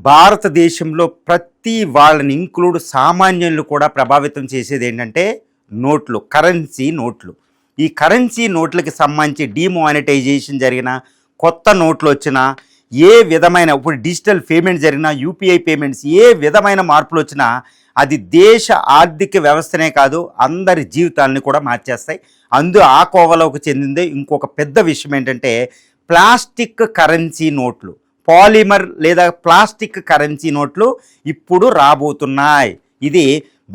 భారతదేశంలో ప్రతి వాళ్ళని ఇంక్లూడ్ సామాన్యులు కూడా ప్రభావితం చేసేది ఏంటంటే నోట్లు, కరెన్సీ నోట్లు. ఈ కరెన్సీ నోట్లకి సంబంధించి డిమానిటైజేషన్ జరిగిన, కొత్త నోట్లు వచ్చినా, ఏ విధమైన ఇప్పుడు డిజిటల్ పేమెంట్ జరిగినా, యూపీఐ పేమెంట్స్ ఏ విధమైన మార్పులు వచ్చినా అది దేశ ఆర్థిక వ్యవస్థనే కాదు అందరి జీవితాలని కూడా మార్చేస్తాయి. ఆ కోవలోకి చెందిందే ఇంకొక పెద్ద విషయం ఏంటంటే ప్లాస్టిక్ కరెన్సీ నోట్లు, పాలిమర్ లేదా ప్లాస్టిక్ కరెన్సీ నోట్లు ఇప్పుడు రాబోతున్నాయి. ఇది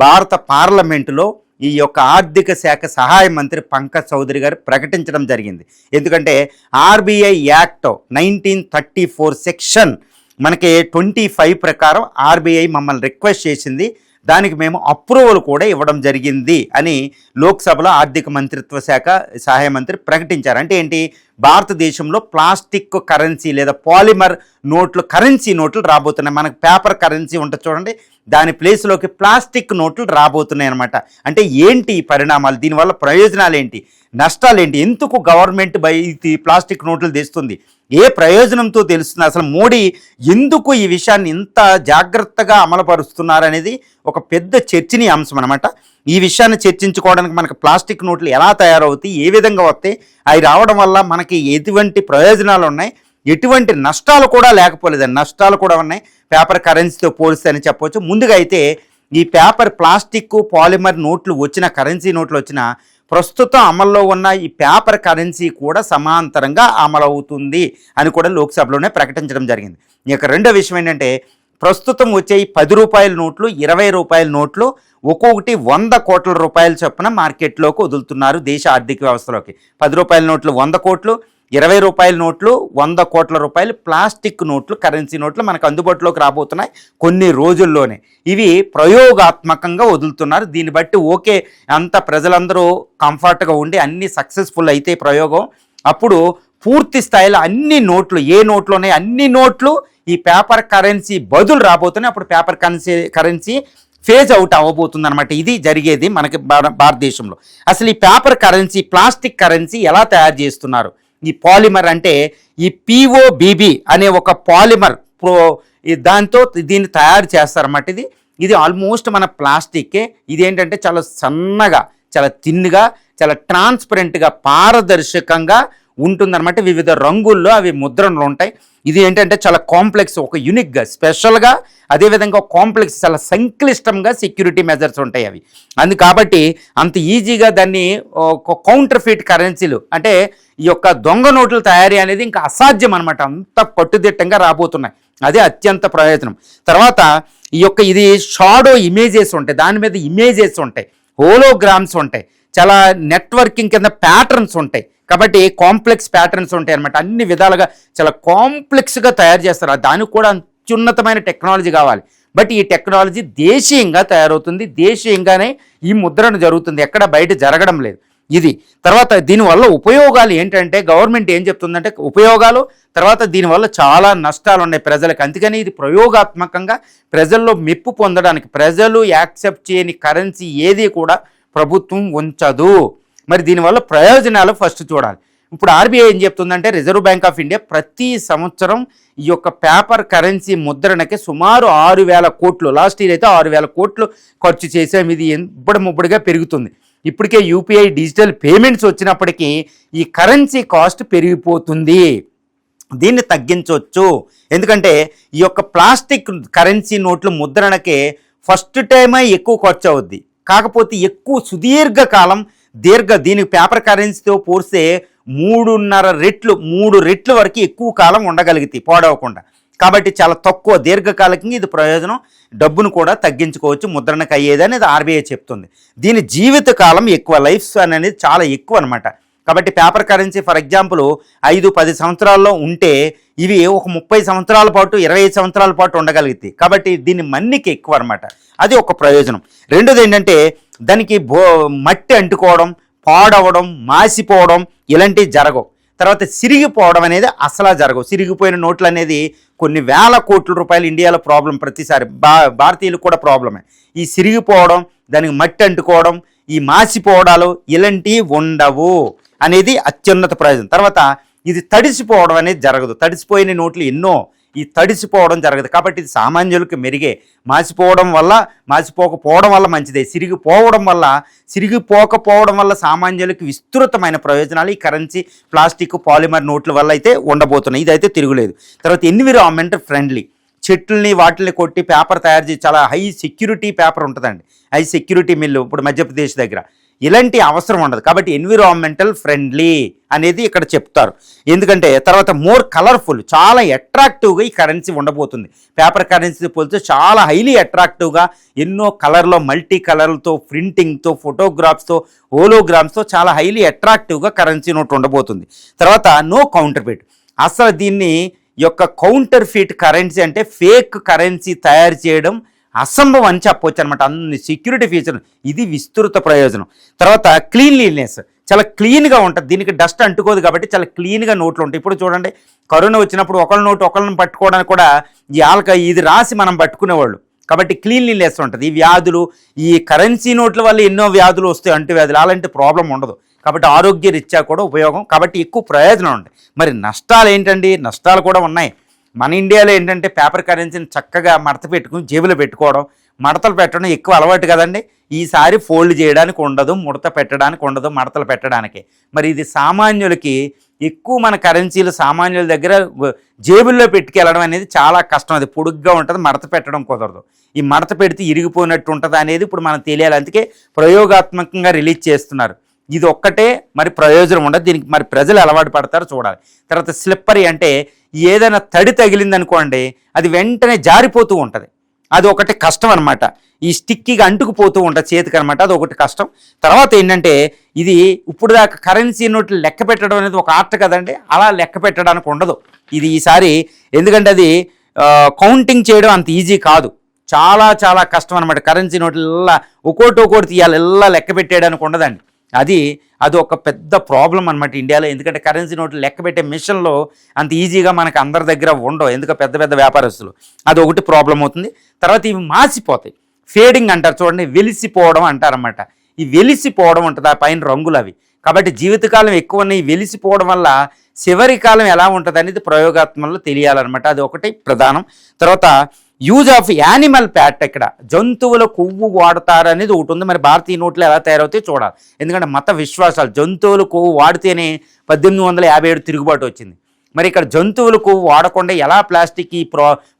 భారత పార్లమెంటులో ఈ యొక్క ఆర్థిక శాఖ సహాయ మంత్రి పంకజ్ చౌదరి గారు ప్రకటించడం జరిగింది. ఎందుకంటే ఆర్బీఐ యాక్ట్ 1934 సెక్షన్ మనకి 25 ప్రకారం ఆర్బీఐ మమ్మల్ని రిక్వెస్ట్ చేసింది, దానికి మేము అప్రూవల్ కూడా ఇవ్వడం జరిగింది అని లోక్సభలో ఆర్థిక మంత్రిత్వ శాఖ సహాయ మంత్రి ప్రకటించారు. అంటే ఏంటి, భారతదేశంలో ప్లాస్టిక్ కరెన్సీ లేదా పాలిమర్ నోట్లు, కరెన్సీ నోట్లు రాబోతున్నాయి. మనకు పేపర్ కరెన్సీ ఉంటుంది చూడండి, దాని ప్లేస్లోకి ప్లాస్టిక్ నోట్లు రాబోతున్నాయి అనమాట. అంటే ఏంటి ఈ పరిణామాలు, దీనివల్ల ప్రయోజనాలు ఏంటి, నష్టాలు ఏంటి, ఎందుకు గవర్నమెంట్ ప్లాస్టిక్ నోట్లు తెస్తుంది, ఏ ప్రయోజనంతో తెలుస్తుంది, అసలు మోడీ ఎందుకు ఈ విషయాన్ని ఇంత జాగ్రత్తగా అమలుపరుస్తున్నారు అనేది ఒక పెద్ద చర్చనీయాంశం అనమాట. ఈ విషయాన్ని చర్చించుకోవడానికి మనకు ప్లాస్టిక్ నోట్లు ఎలా తయారవుతాయి, ఏ విధంగా వస్తాయి, అవి రావడం వల్ల మనకి ఎటువంటి ప్రయోజనాలు ఉన్నాయి, ఎటువంటి నష్టాలు కూడా లేకపోలేదండి, నష్టాలు కూడా ఉన్నాయి పేపర్ కరెన్సీతో పోలిస్తే అని చెప్పవచ్చు. ముందుగా అయితే ఈ పేపర్ ప్లాస్టిక్ పాలిమర్ నోట్లు వచ్చిన, కరెన్సీ నోట్లు వచ్చిన ప్రస్తుతం అమల్లో ఉన్న ఈ పేపర్ కరెన్సీ కూడా సమాంతరంగా అమలవుతుంది అని కూడా లోక్సభలోనే ప్రకటించడం జరిగింది. ఇక రెండో విషయం ఏంటంటే ప్రస్తుతం వచ్చే ఈ 10 రూపాయల నోట్లు, 20 రూపాయల నోట్లు ఒక్కొక్కటి 100 కోట్ల రూపాయల చొప్పున మార్కెట్లోకి వదులుతున్నారు దేశ ఆర్థిక వ్యవస్థలోకి. 10 రూపాయల నోట్లు 100 కోట్లు, 20 రూపాయల నోట్లు 100 కోట్ల రూపాయలు ప్లాస్టిక్ నోట్లు, కరెన్సీ నోట్లు మనకు అందుబాటులోకి రాబోతున్నాయి కొన్ని రోజుల్లోనే. ఇవి ప్రయోగాత్మకంగా వదులుతున్నారు. దీన్ని బట్టి ఓకే, అంత ప్రజలందరూ కంఫర్ట్గా ఉండి అన్ని సక్సెస్ఫుల్ అయితే ప్రయోగం, అప్పుడు పూర్తి స్థాయిలో అన్ని నోట్లు, ఏ నోట్లు ఉన్నాయి అన్ని నోట్లు ఈ పేపర్ కరెన్సీ బదులు రాబోతున్నాయి. అప్పుడు పేపర్ కరెన్సీ ఫేజ్ అవుట్ అవ్వబోతుంది అనమాట. ఇది జరిగేది మనకి భారతదేశంలో. అసలు ఈ పేపర్ కరెన్సీ, ప్లాస్టిక్ కరెన్సీ ఎలా తయారు చేస్తున్నారు, ఈ పాలిమర్ అంటే ఈ పిఓబిబి అనే ఒక పాలిమర్ దాంతో దీన్ని తయారు చేస్తారన్నమాట. ఇది ఆల్మోస్ట్ మన ప్లాస్టిక్కే. ఇదేంటంటే చాలా సన్నగా, చాలా థిన్గా, చాలా ట్రాన్స్పరెంట్గా, పారదర్శకంగా ఉంటుందన్నమాట. వివిధ రంగుల్లో అవి ముద్రణలు ఉంటాయి. ఇది ఏంటంటే చాలా కాంప్లెక్స్, ఒక యూనిక్గా, స్పెషల్గా, అదేవిధంగా కాంప్లెక్స్, చాలా సంక్లిష్టంగా సెక్యూరిటీ మెజర్స్ ఉంటాయి అవి. కాబట్టి అంత ఈజీగా దాన్ని కౌంటర్ ఫిట్ కరెన్సీలు అంటే ఈ యొక్క దొంగ నోట్ల తయారీ అనేది ఇంకా అసాధ్యం అనమాట. అంత పట్టుదిట్టంగా రాబోతున్నాయి. అదే అత్యంత ప్రయోజనం. తర్వాత ఈ యొక్క ఇది షాడో ఇమేజెస్ ఉంటాయి, దాని మీద ఇమేజెస్ ఉంటాయి, హోలోగ్రామ్స్ ఉంటాయి, చాలా నెట్వర్కింగ్ కింద ప్యాటర్న్స్ ఉంటాయి. కాబట్టి కాంప్లెక్స్ ప్యాటర్న్స్ ఉంటాయి అనమాట. అన్ని విధాలుగా చాలా కాంప్లెక్స్గా తయారు చేస్తారు. దానికి కూడా అత్యున్నతమైన టెక్నాలజీ కావాలి. బట్ ఈ టెక్నాలజీ దేశీయంగా తయారవుతుంది, దేశీయంగానే ఈ ముద్రణ జరుగుతుంది, ఎక్కడ బయట జరగడం లేదు. ఇది తర్వాత దీనివల్ల ఉపయోగాలు ఏంటంటే గవర్నమెంట్ ఏం చెప్తుందంటే ఉపయోగాలు, తర్వాత దీనివల్ల చాలా నష్టాలు ఉన్నాయి ప్రజలకు. అందుకని ఇది ప్రయోగాత్మకంగా ప్రజల్లో మెప్పు పొందడానికి, ప్రజలు యాక్సెప్ట్ చేయని కరెన్సీ ఏది కూడా ప్రభుత్వం ఉంచదు. మరి దీనివల్ల ప్రయోజనాలు ఫస్ట్ చూడాలి. ఇప్పుడు ఆర్బీఐ ఏం చెప్తుందంటే రిజర్వ్ బ్యాంక్ ఆఫ్ ఇండియా ప్రతి సంవత్సరం ఈ యొక్క పేపర్ కరెన్సీ ముద్రణకి సుమారు 6,000 కోట్లు, లాస్ట్ ఇయర్ అయితే 6,000 కోట్లు ఖర్చు చేసాం. ఇది ముబ్బడిగా పెరుగుతుంది. ఇప్పటికే యూపీఐ డిజిటల్ పేమెంట్స్ వచ్చినప్పటికీ ఈ కరెన్సీ కాస్ట్ పెరిగిపోతుంది. దీన్ని తగ్గించవచ్చు. ఎందుకంటే ఈ యొక్క ప్లాస్టిక్ కరెన్సీ నోట్లు ముద్రణకే ఫస్ట్ టైమే ఎక్కువ ఖర్చు అవుద్ది, కాకపోతే ఎక్కువ సుదీర్ఘకాలం దీనికి పేపర్ కరెన్సీతో పోస్తే 3 రెట్లు వరకు ఎక్కువ కాలం ఉండగలిగితే పాడవకుండా. కాబట్టి చాలా తక్కువ దీర్ఘకాలికంగా ఇది ప్రయోజనం, డబ్బును కూడా తగ్గించుకోవచ్చు ముద్రణకు అయ్యేది అనేది ఆర్బీఐ చెప్తుంది. దీని జీవితకాలం ఎక్కువ, లైఫ్ స్పాన్ అనేది చాలా ఎక్కువ అనమాట. కాబట్టి పేపర్ కరెన్సీ ఫర్ ఎగ్జాంపుల్ 5-10 సంవత్సరాల్లో ఉంటే ఇవి ఒక 30 సంవత్సరాల పాటు, 25 సంవత్సరాల పాటు ఉండగలుగుతాయి. కాబట్టి దీని మన్నిక ఎక్కువ అనమాట. అది ఒక ప్రయోజనం. రెండోది ఏంటంటే దానికి మట్టి అంటుకోవడం, పాడవడం, మాసిపోవడం ఇలాంటివి జరగవు. తర్వాత సిరిగిపోవడం అనేది అసలు జరగవు. సిరిగిపోయిన నోట్లు అనేది కొన్ని వేల కోట్ల రూపాయలు ఇండియాలో ప్రాబ్లం, ప్రతిసారి భారతీయులకు కూడా ప్రాబ్లమే. ఈ సిరిగిపోవడం, దానికి మట్టి అంటుకోవడం, ఈ మాసిపోవడాలు ఇలాంటివి ఉండవు అనేది అత్యున్నత ప్రయోజనం. తర్వాత ఇది తడిసిపోవడం అనేది జరగదు. తడిసిపోయిన నోట్లు ఎన్నో ఈ తడిసిపోవడం జరగదు. కాబట్టి ఇది సామాన్యులకు మెరుగే. మాసిపోకపోవడం వల్ల మంచిదే. సిరిగిపోకపోవడం వల్ల సామాన్యులకు విస్తృతమైన ప్రయోజనాలు ఈ కరెన్సీ, ప్లాస్టిక్, పాలిమర్ నోట్ల వల్ల అయితే ఉండబోతున్నాయి. ఇదైతే తిరుగులేదు. తర్వాత ఎన్విరాన్మెంట్ ఫ్రెండ్లీ. చెట్లని వాటిని కొట్టి పేపర్ తయారు చేసి చాలా హై సెక్యూరిటీ పేపర్ ఉంటుందండి. హై సెక్యూరిటీ మిల్లు ఇప్పుడు మధ్యప్రదేశ్ దగ్గర. ఇలాంటి అవసరం ఉండదు. కాబట్టి ఎన్విరాన్మెంటల్ ఫ్రెండ్లీ అనేది ఇక్కడ చెప్తారు. ఎందుకంటే తర్వాత మోర్ కలర్ఫుల్, చాలా అట్రాక్టివ్గా ఈ కరెన్సీ ఉండబోతుంది. పేపర్ కరెన్సీ పోలిస్తే చాలా హైలీ అట్రాక్టివ్గా ఎన్నో కలర్లో, మల్టీ కలర్లతో, ప్రింటింగ్తో, ఫోటోగ్రాఫ్స్తో, హోలోగ్రామ్స్తో చాలా హైలీ అట్రాక్టివ్గా కరెన్సీ నోట్ ఉండబోతుంది. తర్వాత నో కౌంటర్ ఫీట్. అసలు దీన్ని యొక్క కౌంటర్ ఫీట్ కరెన్సీ అంటే ఫేక్ కరెన్సీ తయారు చేయడం అసంభవం అని చెప్పవచ్చు అనమాట. అన్ని సెక్యూరిటీ ఫీచర్. ఇది విస్తృత ప్రయోజనం. తర్వాత క్లీన్లీనెస్, చాలా క్లీన్గా ఉంటుంది. దీనికి డస్ట్ అంటుకోదు కాబట్టి చాలా క్లీన్గా నోట్లు ఉంటాయి. ఇప్పుడు చూడండి, కరోనా వచ్చినప్పుడు ఒకళ్ళ నోటు ఒకళ్ళని పట్టుకోవడానికి కూడా ఇది రాసి మనం పట్టుకునేవాళ్ళు. కాబట్టి క్లీన్లీనెస్ ఉంటుంది. ఈ వ్యాధులు, ఈ కరెన్సీ నోట్ల వల్ల ఎన్నో వ్యాధులు వస్తాయి, అంటువ్యాధులు, అలాంటి ప్రాబ్లం ఉండదు. కాబట్టి ఆరోగ్య రీత్యా కూడా ఉపయోగం. కాబట్టి ఎక్కువ ప్రయోజనం ఉంటాయి. మరి నష్టాలు ఏంటండి? నష్టాలు కూడా ఉన్నాయి. మన ఇండియాలో ఏంటంటే పేపర్ కరెన్సీని చక్కగా మడత పెట్టుకుని జేబులో పెట్టుకోవడం, మడతలు పెట్టడం ఎక్కువ అలవాటు కదండి. ఈసారి ఫోల్డ్ చేయడానికి ఉండదు, ముడత పెట్టడానికి ఉండదు, మడతలు పెట్టడానికి. మరి ఇది సామాన్యులకి ఎక్కువ, మన కరెన్సీలు సామాన్యుల దగ్గర జేబుల్లో పెట్టుకెళ్ళడం అనేది చాలా కష్టం. అది పొడుగ్గా ఉంటుంది, మడత పెట్టడం కుదరదు. ఈ మడత పెడితే ఇరిగిపోయినట్టు ఉంటుంది అనేది ఇప్పుడు మనకు తెలియాలి. అందుకే ప్రయోగాత్మకంగా రిలీజ్ చేస్తున్నారు. ఇది ఒక్కటే మరి ప్రయోజనం ఉండదు. దీనికి మరి ప్రజలు అలవాటు పడతారో చూడాలి. తర్వాత స్లిప్పరీ అంటే ఏదైనా తడి తగిలిందనుకోండి, అది వెంటనే జారిపోతూ ఉంటుంది. అది ఒకటి కష్టం అనమాట. ఈ స్టిక్కిగా అంటుకుపోతూ ఉంటుంది చేతికి అనమాట. అది ఒకటి కష్టం. తర్వాత ఏంటంటే ఇది ఇప్పుడు దాకా కరెన్సీ నోట్లు లెక్క పెట్టడం అనేది ఒక ఆర్ట్ కదండి. అలా లెక్క పెట్టడానికి ఉండదు ఇది ఈసారి. ఎందుకంటే అది కౌంటింగ్ చేయడం అంత ఈజీ కాదు. చాలా చాలా కష్టం అనమాట. కరెన్సీ నోట్లు ఇలా ఒక్కోటి తీయాలి, ఇలా లెక్క పెట్టేయడానికి ఉండదండి. అది ఒక పెద్ద ప్రాబ్లం అనమాట ఇండియాలో. ఎందుకంటే కరెన్సీ నోట్లు లెక్క పెట్టే మిషన్లో అంత ఈజీగా మనకు అందరి దగ్గర ఉండవు, ఎందుకంటే పెద్ద వ్యాపారస్తులు. అది ఒకటి ప్రాబ్లం అవుతుంది. తర్వాత ఇవి మాసిపోతాయి, ఫేడింగ్ అంటారు చూడండి, వెలిసిపోవడం అంటారన్నమాట. ఈ వెలిసిపోవడం ఉంటుంది ఆ పైన రంగులు అవి. కాబట్టి జీవితకాలం ఎక్కువ ఈ వెలిసిపోవడం వల్ల చివరి కాలం ఎలా ఉంటుంది అనేది ప్రయోగాత్మకంలో తెలియాలన్నమాట. అది ఒకటి ప్రధానం. తర్వాత యూజ్ ఆఫ్ యానిమల్ ఫ్యాట్, ఇక్కడ జంతువుల కొవ్వు వాడతారు అనేది ఒకటి ఉంది. మరి భారతీయ నోట్లు ఎలా తయారవుతాయో చూడాలి. ఎందుకంటే మత విశ్వాసాలు, జంతువుల కొవ్వు వాడితేనే 1857 తిరుగుబాటు వచ్చింది. మరి ఇక్కడ జంతువుల కొవ్వు వాడకుండా ఎలా ప్లాస్టిక్, ఈ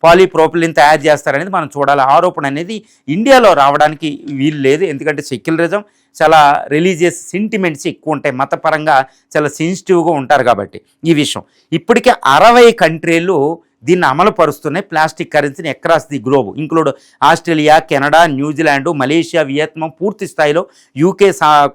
పాలీప్రోపిలిన్ తయారు చేస్తారనేది మనం చూడాలి. ఆరోపణ అనేది ఇండియాలో రావడానికి వీలు లేదు. ఎందుకంటే సెక్యులరిజం, చాలా రిలీజియస్ సెంటిమెంట్స్ ఎక్కువ ఉంటాయి, మతపరంగా చాలా సెన్సిటివ్గా ఉంటారు. కాబట్టి ఈ విషయం ఇప్పటికే 60 కంట్రీలు దీన్ని అమలు పరుస్తున్నాయి. ప్లాస్టిక్ కరెన్సీని across the globe, include Australia, Canada, New Zealand, Malaysia, Vietnam, పూర్తి స్థాయిలో యూకే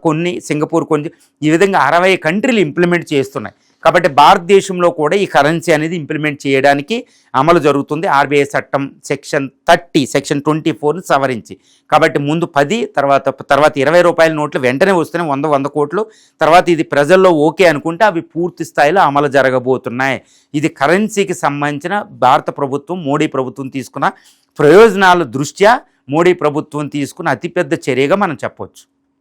కొన్ని, సింగపూర్ కొన్ని, ఈ విధంగా 60 కంట్రీలు ఇంప్లిమెంట్ చేస్తున్నాయి. కాబట్టి భారతదేశంలో కూడా ఈ కరెన్సీ అనేది ఇంప్లిమెంట్ చేయడానికి అమలు జరుగుతుంది. ఆర్బీఐ చట్టం సెక్షన్ 24ని సవరించి. కాబట్టి ముందు 10, తర్వాత 20 రూపాయల నోట్లు వెంటనే వస్తున్నాయి, 100 కోట్లు. తర్వాత ఇది ప్రజల్లో ఓకే అనుకుంటే అవి పూర్తి స్థాయిలో అమలు జరగబోతున్నాయి. ఇది కరెన్సీకి సంబంధించిన భారత ప్రభుత్వం, మోడీ ప్రభుత్వం తీసుకున్న ప్రయోజనాల దృష్ట్యా మోడీ ప్రభుత్వం తీసుకున్న అతిపెద్ద చర్యగా మనం చెప్పవచ్చు.